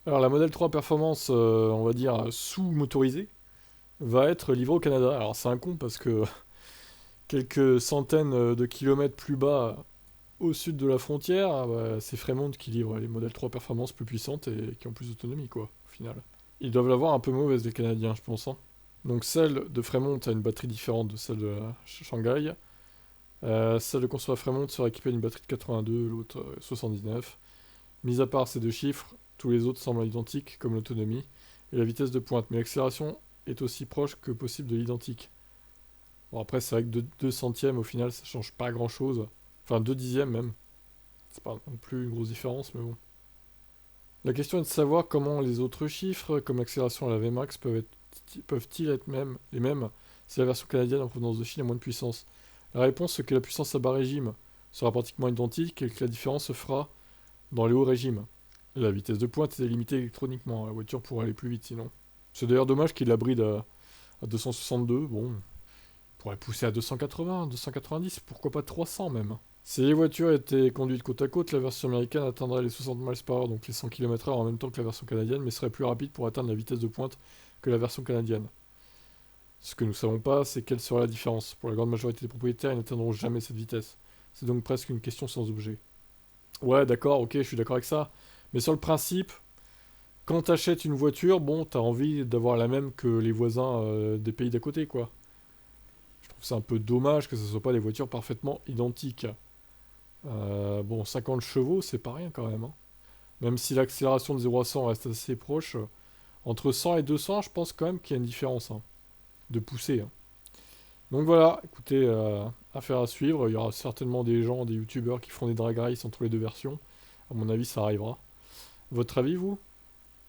Alors la Model 3 Performance, on va dire sous-motorisée, va être livrée au Canada. Alors c'est un con parce que quelques centaines de kilomètres plus bas, au sud de la frontière, bah, c'est Fremont qui livre les Model 3 Performance plus puissantes et qui ont plus d'autonomie, quoi, au final. Ils doivent l'avoir un peu mauvaise, les Canadiens, je pense, hein. Donc celle de Fremont a une batterie différente de celle de Shanghai. Celle de construire à Fremont sera équipée d'une batterie de 82, l'autre 79. Mis à part ces deux chiffres, tous les autres semblent identiques, comme l'autonomie et la vitesse de pointe, mais l'accélération est aussi proche que possible de l'identique. Bon, après, c'est vrai que 2 centièmes, au final, ça change pas grand-chose. Enfin, 2 dixièmes même. C'est pas non plus une grosse différence, mais bon. La question est de savoir comment les autres chiffres, comme l'accélération et la Vmax, peuvent-ils être les mêmes si la version canadienne en provenance de Chine a moins de puissance. La réponse est que la puissance à bas régime sera pratiquement identique et que la différence se fera dans les hauts régimes. La vitesse de pointe est limitée électroniquement, la voiture pourrait aller plus vite sinon. C'est d'ailleurs dommage qu'il la bride à 262, bon, on pourrait pousser à 280, 290, pourquoi pas 300 même. Si les voitures étaient conduites côte à côte, la version américaine atteindrait les 60 miles par heure, donc les 100 km/h en même temps que la version canadienne, mais serait plus rapide pour atteindre la vitesse de pointe que la version canadienne. Ce que nous savons pas, c'est quelle sera la différence. Pour la grande majorité des propriétaires, ils n'atteindront jamais cette vitesse. C'est donc presque une question sans objet. Ouais, d'accord, ok, je suis d'accord avec ça. Mais sur le principe, quand t'achètes une voiture, bon, t'as envie d'avoir la même que les voisins des pays d'à côté, quoi. Je trouve c'est un peu dommage que ce ne soit pas des voitures parfaitement identiques. Bon, 50 chevaux, c'est pas rien quand même, hein. Même si l'accélération de 0 à 100 reste assez proche, entre 100 et 200, je pense quand même qu'il y a une différence, hein, de poussée, hein. Donc voilà, écoutez, affaire à suivre. Il y aura certainement des gens, des youtubeurs qui feront des drag race entre les deux versions. À mon avis, ça arrivera. Votre avis, vous?